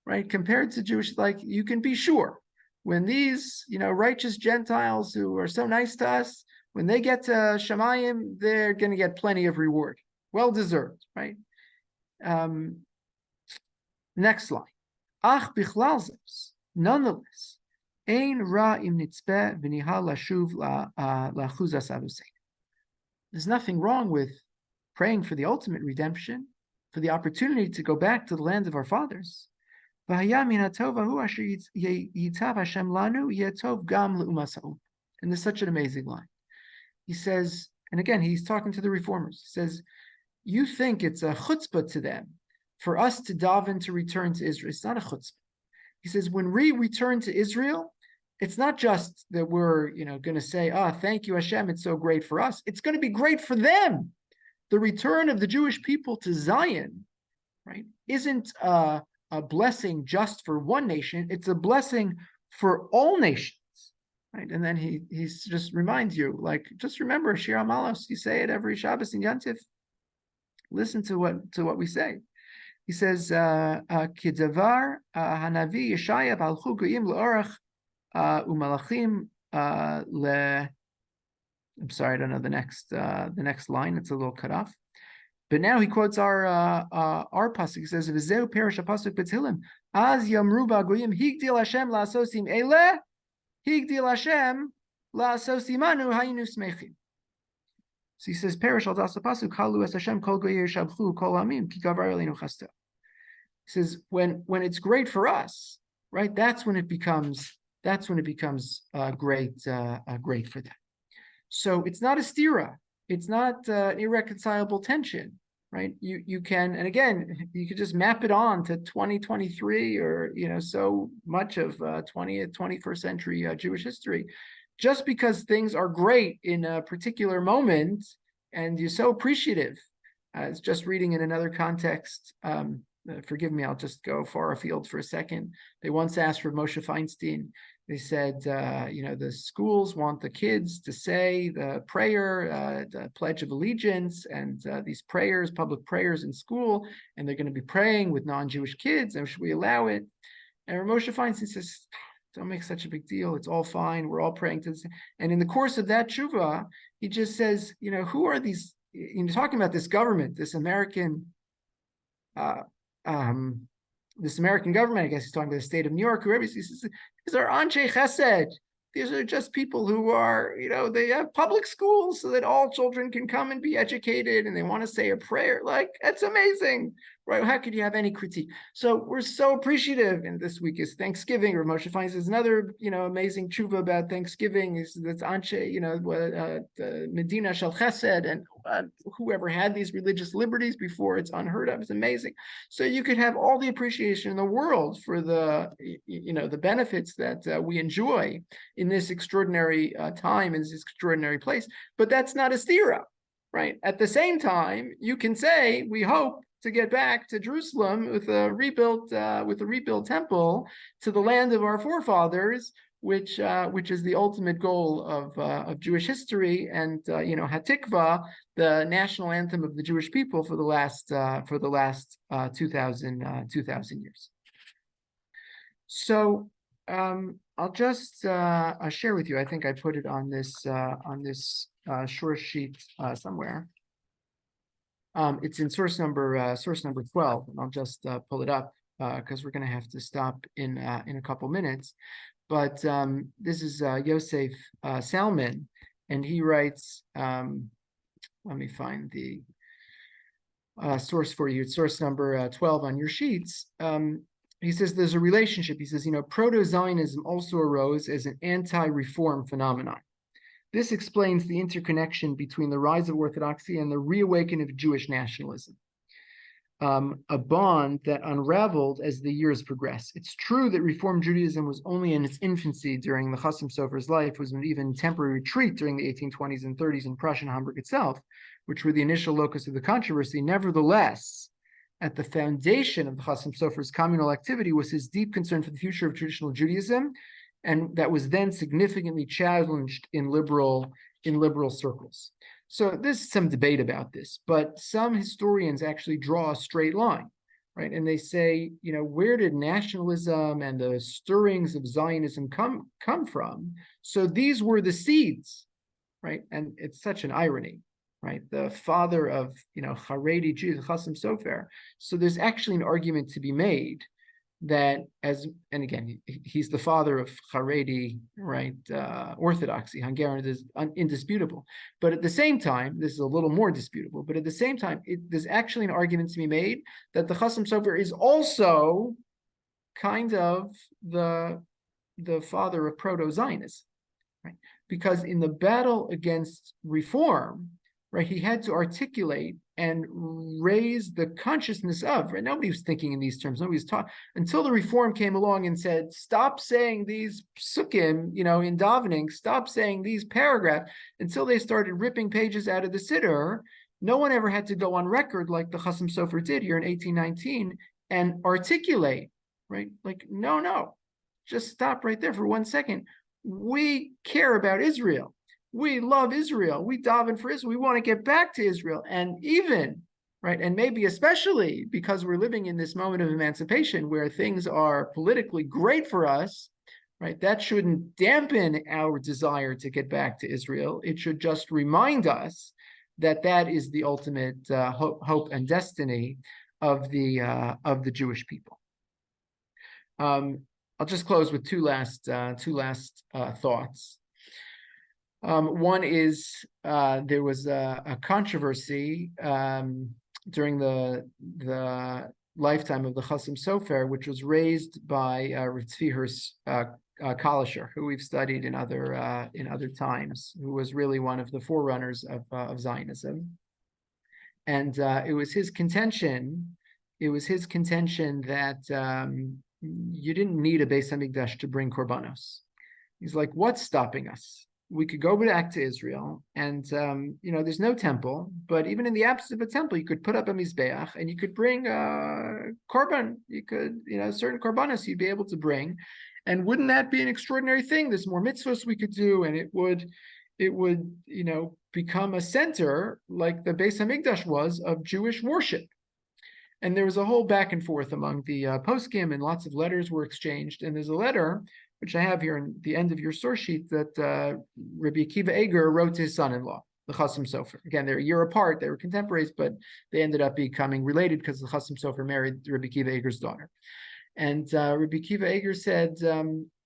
Right? Compared to Jewish, like you can be sure when these righteous Gentiles who are so nice to us, when they get to Shemayim, they're going to get plenty of reward, well deserved, right? Next line. Ach bichlal zos, nonetheless, ein ra im nitzpeh v'nihal lashuv la'achuzas avosei. There's nothing wrong with praying for the ultimate redemption, for the opportunity to go back to the land of our fathers. And there's such an amazing line. He says, and again, he's talking to the reformers. He says, you think it's a chutzpah to them for us to daven to return to Israel. It's not a chutzpah. He says, when we return to Israel, it's not just that we're, going to say, thank you, Hashem, it's so great for us. It's going to be great for them. The return of the Jewish people to Zion, right, isn't a blessing just for one nation. It's a blessing for all nations, right? And then he just reminds you, like, just remember, Shir HaMalos, you say it every Shabbos in Yantif. Listen to what we say. He says, Kidavar Hanavi Yeshaya Balchu Goyim Le'orach Umalachim Le. I'm sorry, I don't know the next line. It's a little cut off. But now he quotes our pasuk. He says, "V'zeu perish pasuk b'thilim az yamru ba'goyim higdil Hashem la'asosim eleh higdil Hashem la'asosimanu hayinu smechim." So he says, "Perish al das pasuk halu es Hashem kol goyer shabchu kol amim ki gavar elinu chasta." He says, when it's great for us, right? That's when it becomes great for them. So it's not a stira. It's not an irreconcilable tension, right? You can, and again, you could just map it on to 2023 or, so much of 20th, 21st century Jewish history. Just because things are great in a particular moment and you're so appreciative. It's just reading in another context. Forgive me, I'll just go far afield for a second. They once asked for Moshe Feinstein. They said, the schools want the kids to say the prayer, the Pledge of Allegiance, and these prayers, public prayers in school, and they're going to be praying with non-Jewish kids, and should we allow it? And Moshe Feinstein says, don't make such a big deal. It's all fine. We're all praying to this. And in the course of that tshuva, he just says, who are these, talking about this government, this American this American government, I guess he's talking about the state of New York, whoever, he says, these are Anshe Chesed. These are just people who are, they have public schools so that all children can come and be educated, and they want to say a prayer. Like, that's amazing, right? How could you have any critique? So we're so appreciative. And this week is Thanksgiving. Or Moshe finds there's another, amazing tshuva about Thanksgiving. That's Anshe, Medina Shel Chesed, and whoever had these religious liberties before, it's unheard of. It's amazing. So you could have all the appreciation in the world for the, the benefits that we enjoy in this extraordinary time, in this extraordinary place, but that's not a stira, right? At the same time, you can say, we hope to get back to Jerusalem with a rebuilt temple, to the land of our forefathers, which is the ultimate goal of Jewish history, and Hatikva, the national anthem of the Jewish people for the last 2,000 years. So I'll just share with you. I think I put it on this short sheet somewhere. It's in source number 12, and I'll just pull it up because we're going to have to stop in a couple minutes. But this is Yosef Salman, and he writes. Let me find the source for you. It's source number 12 on your sheets. He says there's a relationship. He says, Proto-Zionism also arose as an anti-reform phenomenon. This explains the interconnection between the rise of Orthodoxy and the reawakening of Jewish nationalism, a bond that unraveled as the years progressed. It's true that Reform Judaism was only in its infancy during the Chassam Sofer's life, was an even temporary retreat during the 1820s and 30s in Prussia and Hamburg itself, which were the initial locus of the controversy. Nevertheless, at the foundation of the Chassam Sofer's communal activity was his deep concern for the future of traditional Judaism, and that was then significantly challenged in liberal circles. So there's some debate about this, but some historians actually draw a straight line, right? And they say, where did nationalism and the stirrings of Zionism come from? So these were the seeds, right? And it's such an irony, right? The father of, Haredi Jews, Chassam Sofer. So there's actually an argument to be made that and again, he's the father of Haredi, right? Orthodoxy, Hungarian is indisputable. But at the same time, this is a little more disputable, but at the same time, there's actually an argument to be made that the Chassam Sofer is also kind of the father of Proto-Zionism, right? Because in the battle against reform, right, he had to articulate and raise the consciousness of, right? Nobody was thinking in these terms. Nobody was taught until the reform came along and said, stop saying these psukim, in davening, stop saying these paragraphs, until they started ripping pages out of the Siddur. No one ever had to go on record like the Chassam Sofer did here in 1819 and articulate, right? Like, no, just stop right there for 1 second. We care about Israel. We love Israel. We daven for Israel. We want to get back to Israel. And even, right, and maybe especially because we're living in this moment of emancipation where things are politically great for us, right, that shouldn't dampen our desire to get back to Israel. It should just remind us that that is the ultimate hope and destiny of the Jewish people. I'll just close with two last thoughts. One is there was a controversy during the lifetime of the Chassam Sofer, which was raised by Rav Tzvi Hurst Kalisher, who we've studied in other times, who was really one of the forerunners of Zionism, and it was his contention that you didn't need a Beis Hamikdash to bring korbanos. He's like, what's stopping us? We could go back to Israel, and there's no temple, but even in the absence of a temple, you could put up a mizbeach, and you could bring korban. You could, certain korbanos you'd be able to bring, and wouldn't that be an extraordinary thing? There's more mitzvahs we could do, and it would become a center like the Beis Hamikdash was of Jewish worship. And there was a whole back and forth among the poskim, and lots of letters were exchanged. And there's a letter, which I have here in the end of your source sheet, that Rabbi Akiva Eger wrote to his son-in-law, the Chassam Sofer. Again, they're a year apart. They were contemporaries, but they ended up becoming related because the Chassam Sofer married Rabbi Akiva Eger's daughter. And Rabbi Kiva Eger said,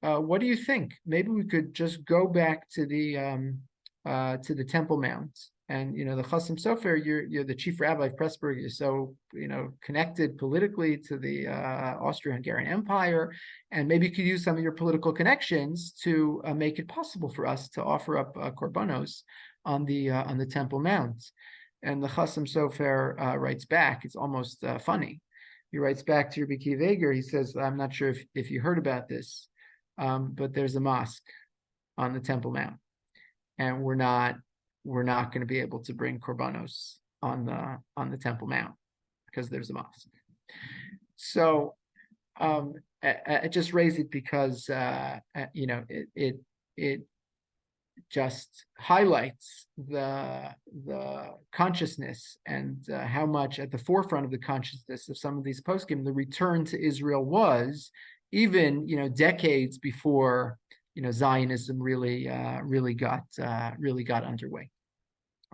what do you think? Maybe we could just go back to the Temple Mount. And the Chasam Sofer, you're the chief rabbi of Pressburg. You're so connected politically to the Austro-Hungarian Empire, and maybe you could use some of your political connections to make it possible for us to offer up korbanos on the Temple Mount. And the Chasam Sofer writes back. It's almost funny. He writes back to Rabbi Kiva Eger. He says, "I'm not sure if you heard about this, but there's a mosque on the Temple Mount, and we're not going to be able to bring korbanos on the Temple Mount because there's a mosque." So I just raised it because it just highlights the consciousness and how much at the forefront of the consciousness of some of these poskim the return to Israel was, even decades before Zionism really got underway.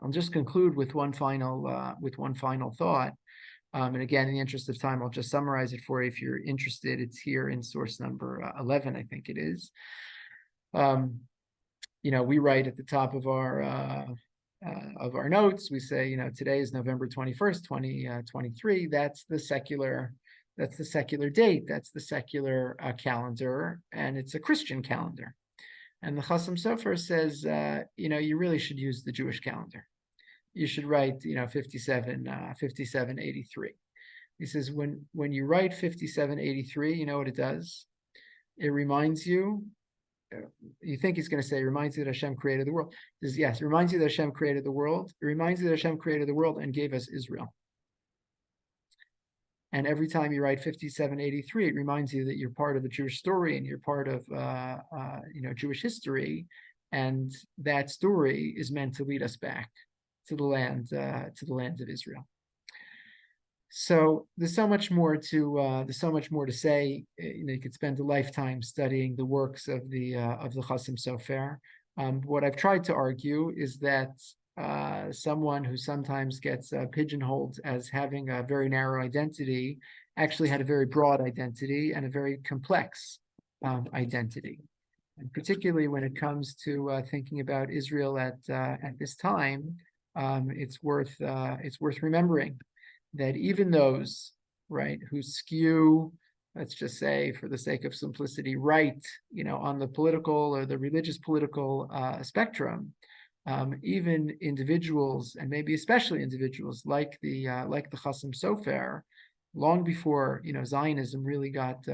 I'll just conclude with one final thought, and again, in the interest of time, I'll just summarize it for you. If you're interested, it's here in source number 11, I think it is. We write at the top of our notes. We say, today is November 21st, 2023. That's the secular date. That's the secular calendar, and it's a Christian calendar. And the Chasam Sofer says, you really should use the Jewish calendar. You should write, 5783. He says, when you write 5783, you know what it does? It reminds you. You think he's going to say, it reminds you that Hashem created the world. He says, yes, it reminds you that Hashem created the world. It reminds you that Hashem created the world and gave us Israel. And every time you write 5783, it reminds you that you're part of the Jewish story and you're part of Jewish history, and that story is meant to lead us back to the land of Israel. So there's so much more to say. You could spend a lifetime studying the works of the Chasam Sofer. What I've tried to argue is that someone who sometimes gets pigeonholed as having a very narrow identity actually had a very broad identity and a very complex identity. And particularly when it comes to thinking about Israel at this time, it's worth remembering that even those, right, who skew, let's just say for the sake of simplicity, right, on the political or the religious political spectrum, even individuals, and maybe especially individuals like the Chasam Sofer, long before Zionism really got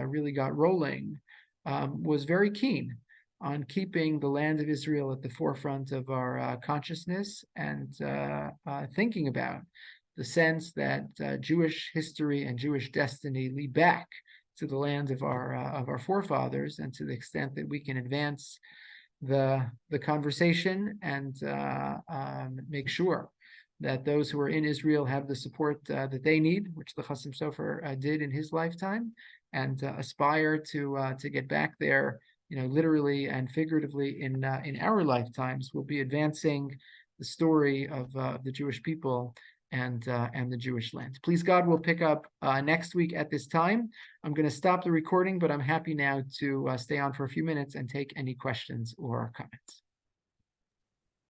rolling, was very keen on keeping the land of Israel at the forefront of our consciousness, and thinking about the sense that Jewish history and Jewish destiny lead back to the land of our forefathers, and to the extent that we can advance the conversation and make sure that those who are in Israel have the support that they need, which the Chasam Sofer did in his lifetime, and aspire to get back there, literally and figuratively in our lifetimes, will be advancing the story of the Jewish people and the Jewish land. Please God, we'll pick up next week at this time. I'm going to stop the recording, but I'm happy now to stay on for a few minutes and take any questions or comments.